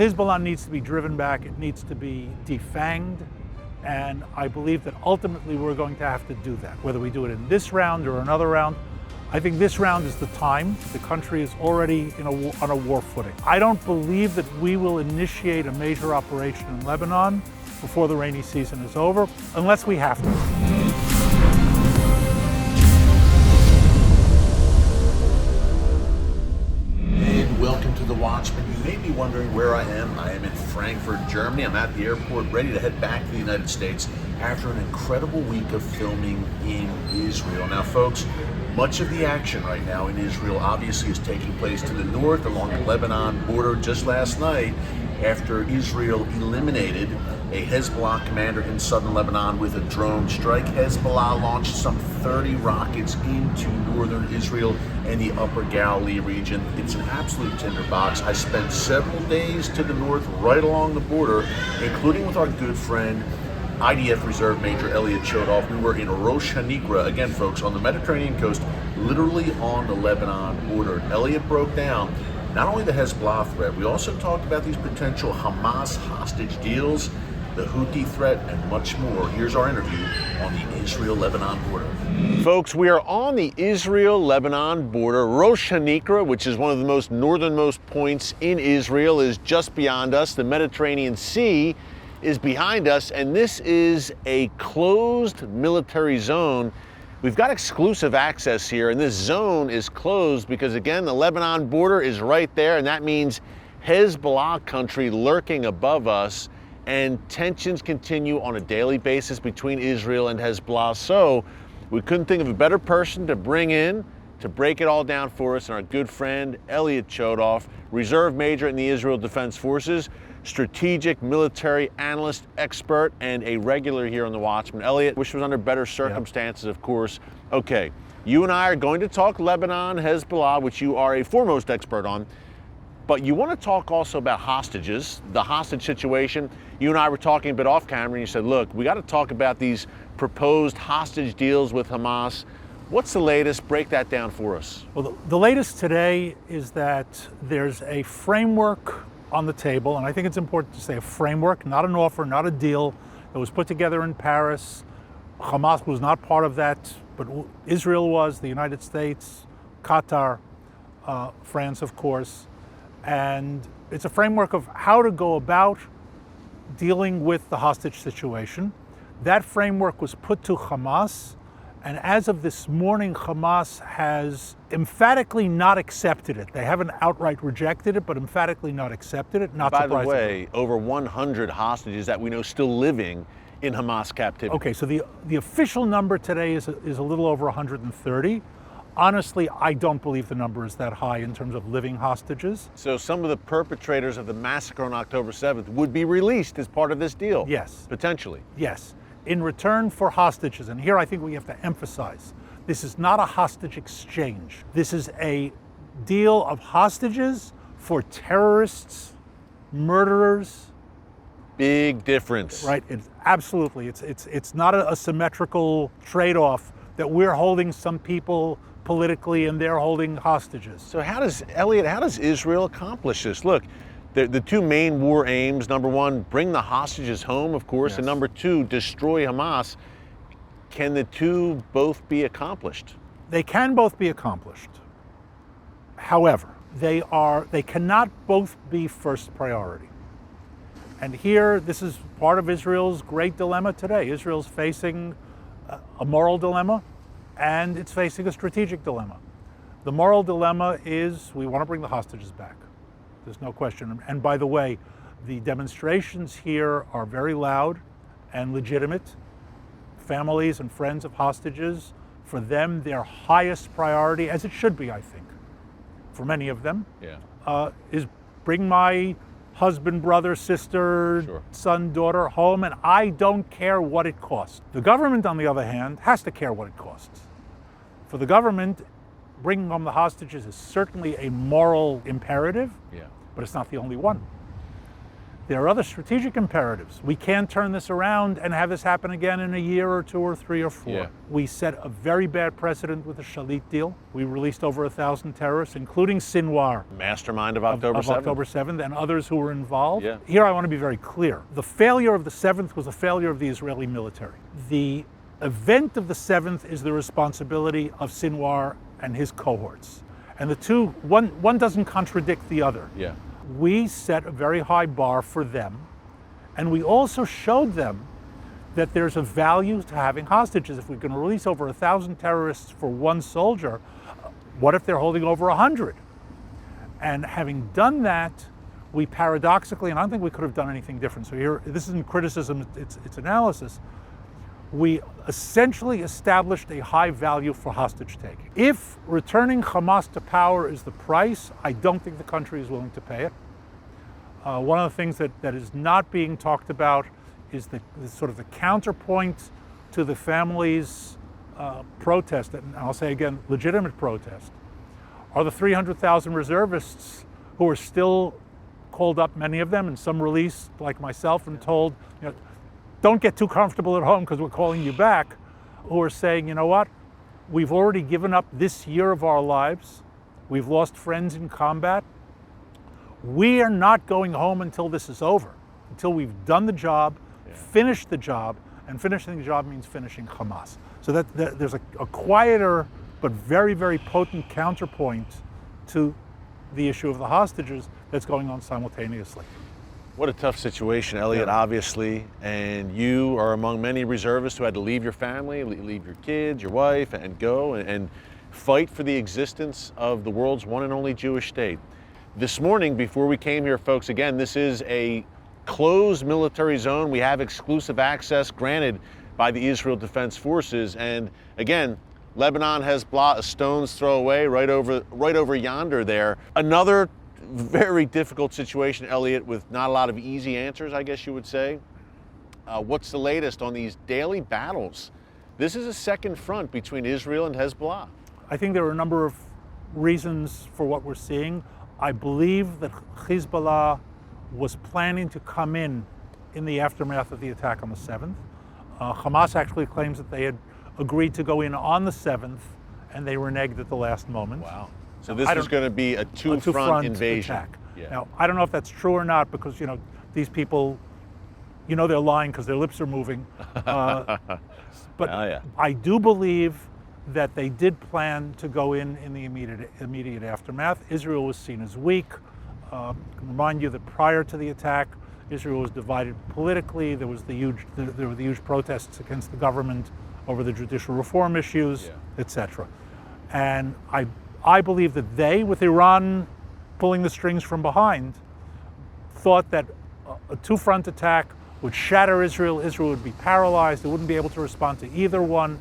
Hezbollah needs to be driven back. It needs to be defanged. And I believe that ultimately we're going to have to do that, whether we do it in this round or another round. I think this round is the time. The country is already on a war footing. I don't believe that we will initiate a major operation in Lebanon before the rainy season is over, unless we have to. Welcome to the Watchman. You may be wondering where I am. I am in Frankfurt, Germany. I'm at the airport ready to head back to the United States after an incredible week of filming in Israel. Now, folks, much of the action right now in Israel obviously is taking place to the north along the Lebanon border. Just last night, after Israel eliminated a Hezbollah commander in southern Lebanon with a drone strike, Hezbollah launched some 30 rockets into northern Israel and the upper Galilee region. It's an absolute tinderbox. I spent several days to the north right along the border, including with our good friend, IDF Reserve Major Elliot Chodoff. We were in Rosh Hanikra, again folks, on the Mediterranean coast, literally on the Lebanon border. Elliot broke down not only the Hezbollah threat, we also talked about these potential Hamas hostage deals, the Houthi threat, and much more. Here's our interview on the Israel-Lebanon border. Folks, we are on the Israel-Lebanon border. Rosh Hanikra, which is one of the most northernmost points in Israel, is just beyond us. The Mediterranean Sea is behind us, and this is a closed military zone. We've got exclusive access here, and this zone is closed because, again, the Lebanon border is right there, and that means Hezbollah country lurking above us, and tensions continue on a daily basis between Israel and Hezbollah. So we couldn't think of a better person to bring in to break it all down for us, and our good friend Elliot Chodoff, Reserve Major in the Israel Defense Forces, strategic military analyst, expert, and a regular here on the Watchman. Elliot, wish was under better circumstances, of course. Okay, you and I are going to talk Lebanon, Hezbollah, which you are a foremost expert on, but you want to talk also about hostages, the hostage situation. You and I were talking a bit off camera, and you said, look, we got to talk about these proposed hostage deals with Hamas. What's the latest? Break that down for us. Well, the latest today is that there's a framework on the table, and I think it's important to say a framework, not an offer, not a deal, that was put together in Paris. Hamas was not part of that, but Israel was, the United States, Qatar, France, of course. And it's a framework of how to go about dealing with the hostage situation. That framework was put to Hamas, and as of this morning, Hamas has emphatically not accepted it. They haven't outright rejected it, but emphatically not accepted it. Not surprisingly. By the way, over 100 hostages that we know still living in Hamas captivity. Okay, so the official number today is a little over 130. Honestly, I don't believe the number is that high in terms of living hostages. So some of the perpetrators of the massacre on October 7th would be released as part of this deal? Yes. Potentially? Yes. In return for hostages, and here I think we have to emphasize, this is not a hostage exchange. This is a deal of hostages for terrorists, murderers. Big difference. Right, absolutely. It's not a symmetrical trade-off that we're holding some people politically and they're holding hostages. So how does Israel accomplish this? Look, the two main war aims, number one, bring the hostages home, of course, yes, and number two, destroy Hamas. Can the two both be accomplished? They can both be accomplished. However, they cannot both be first priority. And here, this is part of Israel's great dilemma today. Israel's facing a moral dilemma, and it's facing a strategic dilemma. The moral dilemma is we want to bring the hostages back. There's no question. And by the way, the demonstrations here are very loud and legitimate. Families and friends of hostages, for them, their highest priority, as it should be, I think, for many of them, is bring my husband, brother, sister, sure, son, daughter home, and I don't care what it costs. The government, on the other hand, has to care what it costs. For the government, bringing home the hostages is certainly a moral imperative, but it's not the only one. There are other strategic imperatives. We can't turn this around and have this happen again in a year or 2 or 3 or 4. Yeah. We set a very bad precedent with the Shalit deal. We released over 1,000 terrorists, including Sinwar, Mastermind of October 7th. October 7th, and others who were involved. Yeah. Here I want to be very clear. The failure of the 7th was a failure of the Israeli military. The event of the 7th is the responsibility of Sinwar and his cohorts. And the two, one doesn't contradict the other. Yeah. We set a very high bar for them, and we also showed them that there's a value to having hostages. If we can release over 1,000 terrorists for one soldier, what if they're holding over 100? And having done that, we paradoxically, and I don't think we could have done anything different, so here, this isn't criticism, it's analysis, we essentially established a high value for hostage taking. If returning Hamas to power is the price, I don't think the country is willing to pay it. One of the things that is not being talked about is the sort of the counterpoint to the families' protest, and I'll say again, legitimate protest, are the 300,000 reservists who are still called up, many of them, and some released, like myself, and told, don't get too comfortable at home because we're calling you back, who are saying, you know what, we've already given up this year of our lives, we've lost friends in combat, we are not going home until this is over, until we've done the job, finished the job, and finishing the job means finishing Hamas. So that there's a quieter but very, very potent counterpoint to the issue of the hostages that's going on simultaneously. What a tough situation, Elliot, obviously, and you are among many reservists who had to leave your family, leave your kids, your wife, and go and fight for the existence of the world's one and only Jewish state. This morning, before we came here, folks, again, this is a closed military zone. We have exclusive access granted by the Israel Defense Forces, and again, Lebanon, Hezbollah, a stone's throw away, right over yonder there. Another very difficult situation, Elliot, with not a lot of easy answers, I guess you would say. What's the latest on these daily battles? This is a second front between Israel and Hezbollah. I think there are a number of reasons for what we're seeing. I believe that Hezbollah was planning to come in the aftermath of the attack on the 7th. Hamas actually claims that they had agreed to go in on the 7th, and they reneged at the last moment. Wow. So this is going to be a two-front invasion. Attack. Yeah. Now, I don't know if that's true or not, because these people, they're lying because their lips are moving. But I do believe that they did plan to go in the immediate aftermath. Israel was seen as weak. I can remind you that prior to the attack, Israel was divided politically. There were the huge protests against the government over the judicial reform issues, etc. And I believe that they, with Iran pulling the strings from behind, thought that a two-front attack would shatter Israel. Israel would be paralyzed. It wouldn't be able to respond to either one,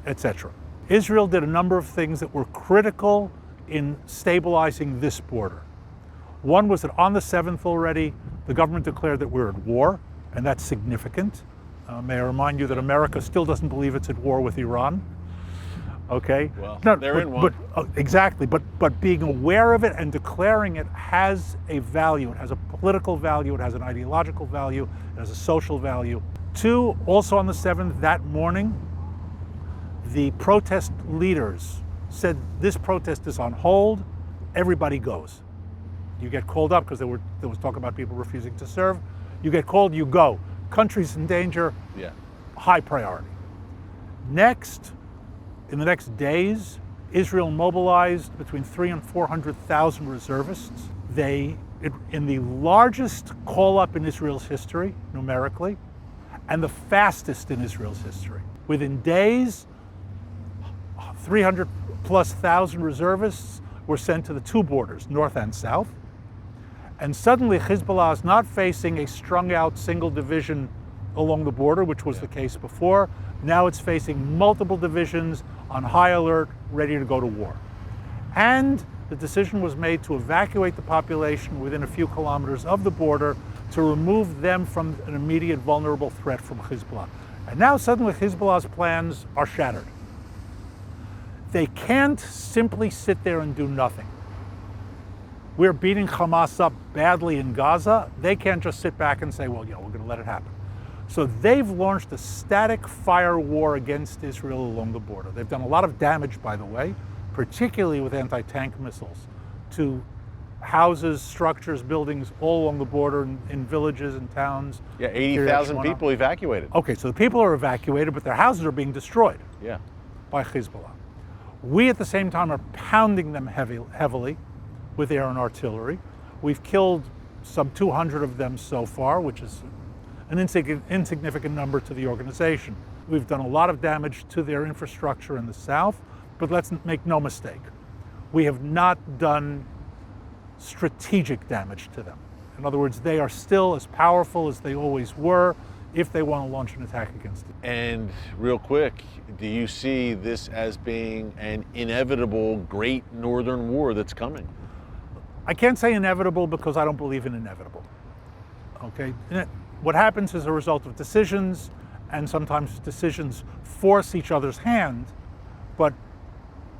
etc. Israel did a number of things that were critical in stabilizing this border. One was that on the 7th already, the government declared that we're at war, and that's significant. May I remind you that America still doesn't believe it's at war with Iran. Okay. Well, they're in one. Exactly. But being aware of it and declaring it has a value. It has a political value. It has an ideological value. It has a social value. 2, also on the 7th, that morning, the protest leaders said this protest is on hold. Everybody goes. You get called up because there was talk about people refusing to serve. You get called, you go. Country's in danger. Yeah. High priority. Next. In the next days, Israel mobilized between 300,000 and 400,000 reservists. In the largest call-up in Israel's history, numerically, and the fastest in Israel's history. Within days, 300,000+ reservists were sent to the two borders, north and south. And suddenly Hezbollah is not facing a strung-out single division along the border, which was the case before. Now it's facing multiple divisions on high alert, ready to go to war. And the decision was made to evacuate the population within a few kilometers of the border to remove them from an immediate vulnerable threat from Hezbollah. And now suddenly Hezbollah's plans are shattered. They can't simply sit there and do nothing. we're beating Hamas up badly in Gaza, they can't just sit back and say, well, we're going to let it happen. So they've launched a static fire war against Israel along the border. They've done a lot of damage, by the way, particularly with anti-tank missiles, to houses, structures, buildings all along the border in villages and towns. Yeah, 80,000 people evacuated. Okay, so the people are evacuated, but their houses are being destroyed by Hezbollah. We, at the same time, are pounding them heavily with air and artillery. We've killed some 200 of them so far, which is an insignificant number to the organization. We've done a lot of damage to their infrastructure in the south, but let's make no mistake. We have not done strategic damage to them. In other words, they are still as powerful as they always were if they want to launch an attack against it. And real quick, do you see this as being an inevitable great northern war that's coming? I can't say inevitable because I don't believe in inevitable. Okay? What happens as a result of decisions, and sometimes decisions force each other's hand, but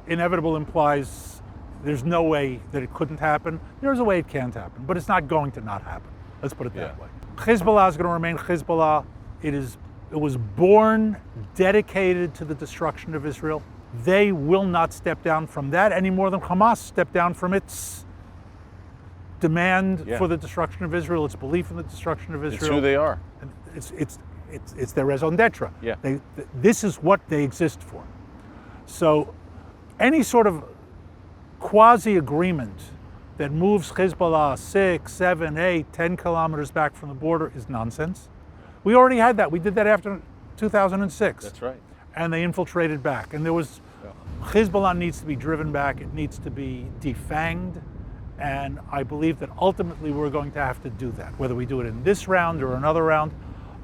inevitable implies there's no way that it couldn't happen. There's a way it can't happen, but it's not going to not happen. Let's put it that way. Hezbollah is going to remain Hezbollah. It was born dedicated to the destruction of Israel. They will not step down from that any more than Hamas stepped down from its demand for the destruction of Israel, its belief in the destruction of Israel. It's who they are. It's their raison d'etre. Yeah. This is what they exist for. So any sort of quasi-agreement that moves Hezbollah 6, 7, 8, 10 kilometers back from the border is nonsense. We already had that. We did that after 2006. That's right. And they infiltrated back. And Hezbollah needs to be driven back. It needs to be defanged. And I believe that ultimately we're going to have to do that, whether we do it in this round or another round.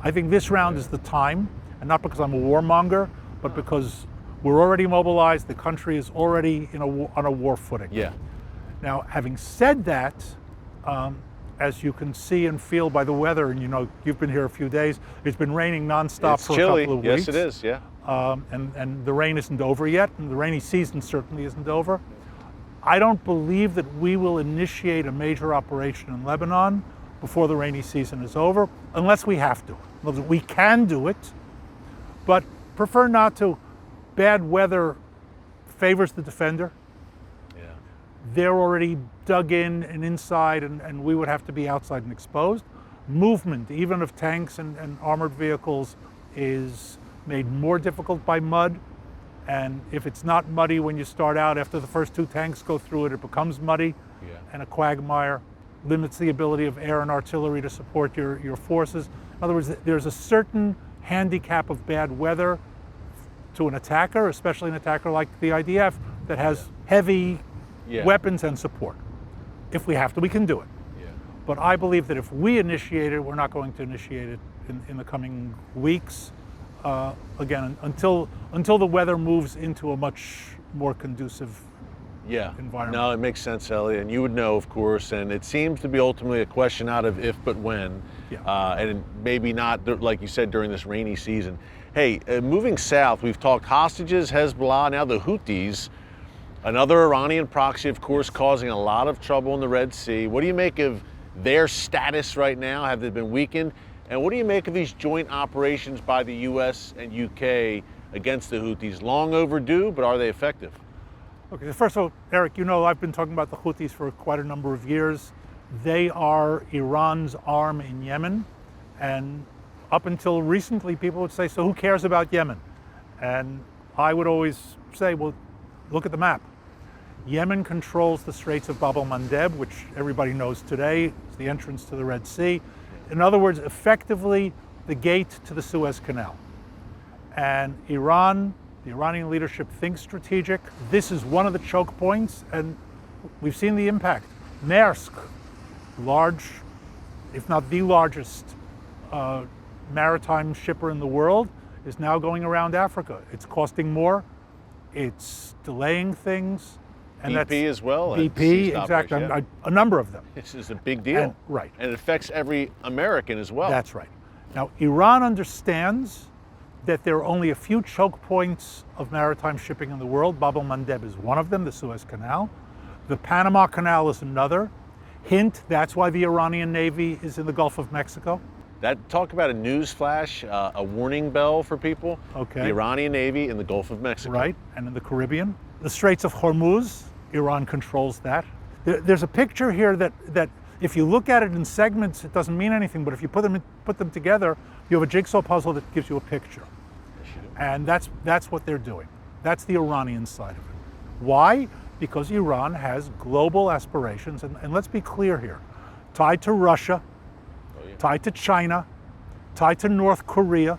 I think this round is the time, and not because I'm a warmonger, but because we're already mobilized. The country is already on a war footing. Yeah. Now, having said that, as you can see and feel by the weather, and you've been here a few days, it's been raining nonstop for chilly. A couple of weeks. Yes, it is, yeah. And the rain isn't over yet, and the rainy season certainly isn't over. I don't believe that we will initiate a major operation in Lebanon before the rainy season is over, unless we have to. We can do it, but prefer not to. Bad weather favors the defender. Yeah. They're already dug in and inside, and we would have to be outside and exposed. Movement, even of tanks and armored vehicles, is made more difficult by mud. And if it's not muddy when you start out, after the first 2 tanks go through it, it becomes muddy and a quagmire, limits the ability of air and artillery to support your forces. In other words, there's a certain handicap of bad weather to an attacker, especially an attacker like the IDF, that has heavy weapons and support. If we have to, we can do it. Yeah. But I believe that if we initiate it, we're not going to initiate it in the coming weeks. Again, until the weather moves into a much more conducive environment. No, it makes sense, Elliot, and you would know, of course, and it seems to be ultimately a question not of if but when, and maybe not, like you said, during this rainy season. Hey, moving south, we've talked hostages, Hezbollah, now the Houthis, another Iranian proxy, of course, causing a lot of trouble in the Red Sea. What do you make of their status right now? Have they been weakened? And what do you make of these joint operations by the U.S. and U.K. against the Houthis? Long overdue, but are they effective? Okay, first of all, Eric, I've been talking about the Houthis for quite a number of years. They are Iran's arm in Yemen. And up until recently, people would say, so who cares about Yemen? And I would always say, well, look at the map. Yemen controls the Straits of Bab el-Mandeb, which everybody knows today is the entrance to the Red Sea. In other words, effectively the gate to the Suez Canal. And Iran, the Iranian leadership thinks strategic. This is one of the choke points, and we've seen the impact. Maersk, large, if not the largest maritime shipper in the world, is now going around Africa. It's costing more, it's delaying things. And BP as well? BP, exactly, a number of them. This is a big deal. Right. And it affects every American as well. That's right. Now, Iran understands that there are only a few choke points of maritime shipping in the world. Bab el-Mandeb is one of them, the Suez Canal. The Panama Canal is another. Hint, that's why the Iranian Navy is in the Gulf of Mexico. Talk about a news flash, a warning bell for people. Okay. The Iranian Navy in the Gulf of Mexico. Right, and in the Caribbean. The Straits of Hormuz, Iran controls that. There's a picture here that if you look at it in segments, it doesn't mean anything, but if you put them together, you have a jigsaw puzzle that gives you a picture. And that's what they're doing. That's the Iranian side of it. Why? Because Iran has global aspirations, and let's be clear here, tied to Russia, tied to China, tied to North Korea.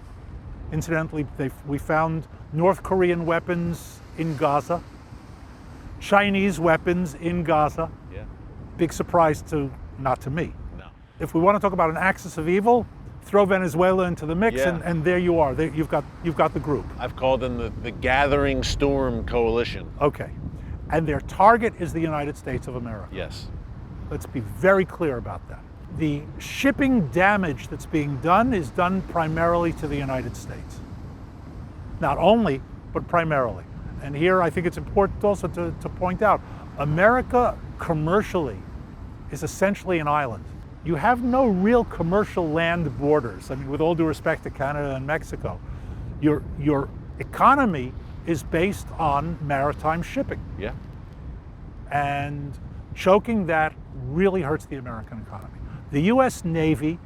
Incidentally, we found North Korean weapons in Gaza, Chinese weapons in Gaza. Yeah. Big surprise not to me. No. If we want to talk about an axis of evil, throw Venezuela into the mix, Yeah. and there you are. You've got the group. I've called them the Gathering Storm Coalition. Okay. And their target is the United States of America. Yes. Let's be very clear about that. The shipping damage that's being done is done primarily to the United States. Not only, but primarily. And here I think it's important also to point out, America commercially is essentially an island. You have no real commercial land borders. I mean, with all due respect to Canada and Mexico, your economy is based on maritime shipping. Yeah. And choking that really hurts the American economy. The US Navy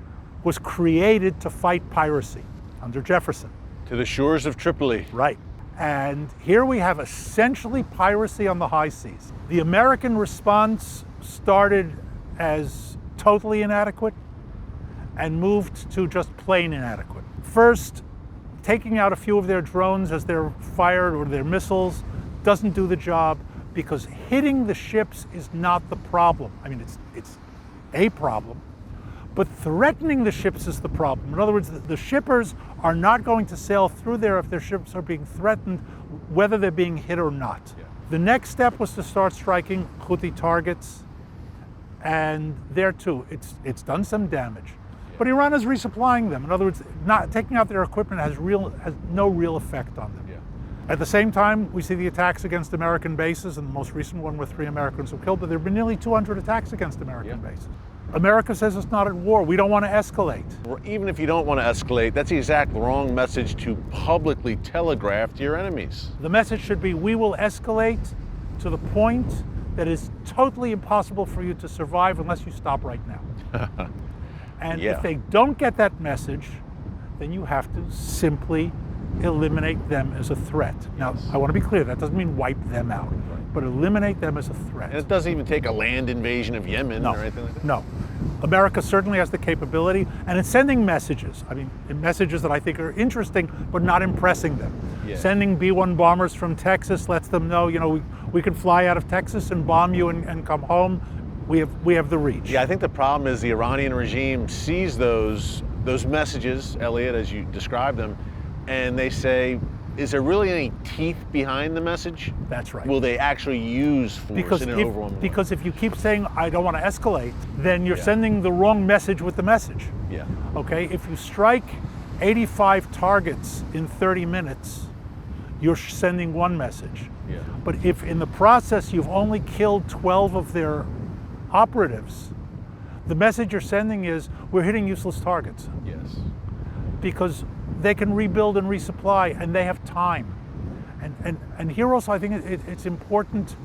was created to fight piracy under Jefferson. To the shores of Tripoli. Right. And here we have essentially piracy on the high seas. The American response started as totally inadequate and moved to just plain inadequate. First, taking out a few of their drones as they're fired or their missiles doesn't do the job because hitting the ships is not the problem. I mean, it's a problem, but threatening the ships is the problem. In other words, the shippers are not going to sail through there if their ships are being threatened, whether they're being hit or not. Yeah. The next step was to start striking Houthi targets, and there too, it's done some damage. Yeah. But Iran is resupplying them. In other words, not taking out their equipment has no real effect on them. Yeah. At the same time, we see the attacks against American bases, and the most recent one where 3 Americans were killed, but there have been nearly 200 attacks against American bases. America says it's not at war. We don't want to escalate. Or even if you don't want to escalate, that's the exact wrong message to publicly telegraph to your enemies. The message should be, we will escalate to the point that is totally impossible for you to survive unless you stop right now. And if they don't get that message, then you have to simply eliminate them as a threat. Now, I want to be clear, that doesn't mean wipe them out, but eliminate them as a threat. And it doesn't even take a land invasion of Yemen or anything like that? No. America certainly has the capability, and it's sending messages. I mean, messages that I think are interesting, but not impressing them. Yeah. Sending B-1 bombers from Texas lets them know, we can fly out of Texas and bomb you and come home. We have the reach. Yeah, I think the problem is the Iranian regime sees those messages, Elliot, as you described them, and they say, is there really any teeth behind the message? That's right. Will they actually use force in an overwhelming way? Because if you keep saying, I don't want to escalate, then you're sending the wrong message with the message. Yeah. Okay, if you strike 85 targets in 30 minutes, you're sending one message. Yeah. But if in the process you've only killed 12 of their operatives, the message you're sending is, we're hitting useless targets. Yes. Because they can rebuild and resupply, and they have time. And here also I think it's important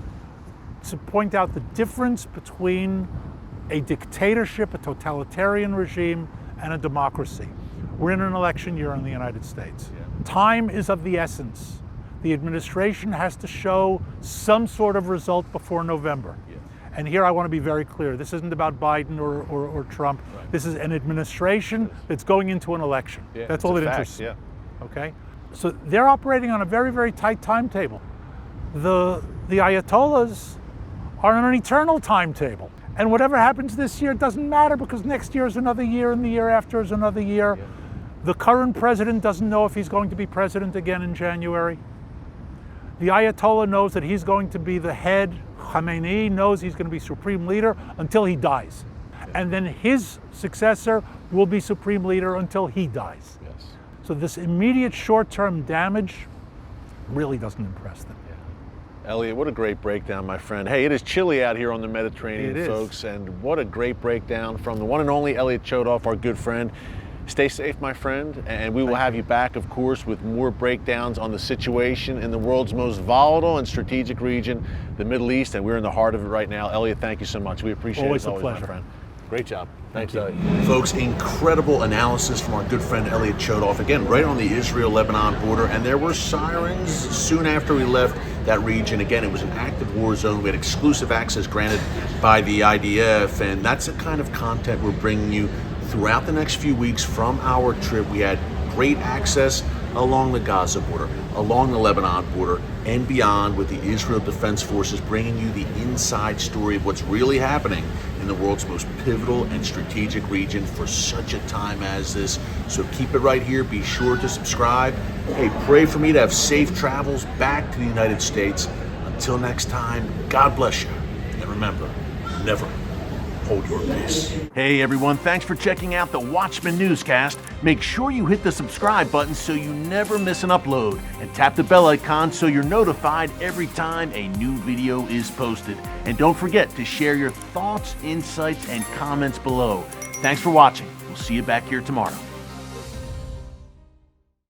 to point out the difference between a dictatorship, a totalitarian regime, and a democracy. We're in an election year in the United States. Yeah. Time is of the essence. The administration has to show some sort of result before November. Yeah. And here I want to be very clear. This isn't about Biden or Trump. Right. This is an administration that's going into an election. Yeah, that's all that interests me. Okay? So they're operating on a very, very tight timetable. The Ayatollahs are on an eternal timetable. And whatever happens this year doesn't matter because next year is another year and the year after is another year. Yeah. The current president doesn't know if he's going to be president again in January. The Ayatollah knows that he's going to be the head. Khamenei knows he's going to be supreme leader until he dies. And then his successor will be supreme leader until he dies. Yes. So this immediate short-term damage really doesn't impress them. Elliot, what a great breakdown, my friend. Hey, it is chilly out here on the Mediterranean, It is. folks, and what a great breakdown from the one and only Elliot Chodoff, our good friend. Stay safe, my friend, and we will have you back, of course, with more breakdowns on the situation in the world's most volatile and strategic region, the Middle East, and we're in the heart of it right now. Elliot, thank you so much. We appreciate Always it, a my pleasure. friend. Great job. Thanks, you. Elliot. Folks, incredible analysis from our good friend Elliot Chodoff, again, right on the Israel-Lebanon border, and there were sirens soon after we left that region. Again, it was an active war zone. We had exclusive access granted by the IDF, and that's the kind of content we're bringing you throughout the next few weeks from our trip. We had great access along the Gaza border, along the Lebanon border, and beyond, with the Israel Defense Forces bringing you the inside story of what's really happening in the world's most pivotal and strategic region for such a time as this. So keep it right here. Be sure to subscribe. Hey, pray for me to have safe travels back to the United States. Until next time, God bless you. And remember, never hold your peace. Hey everyone, thanks for checking out the Watchman Newscast. Make sure you hit the subscribe button so you never miss an upload, and tap the bell icon so you're notified every time a new video is posted. And don't forget to share your thoughts, insights, and comments below. Thanks for watching. We'll see you back here tomorrow.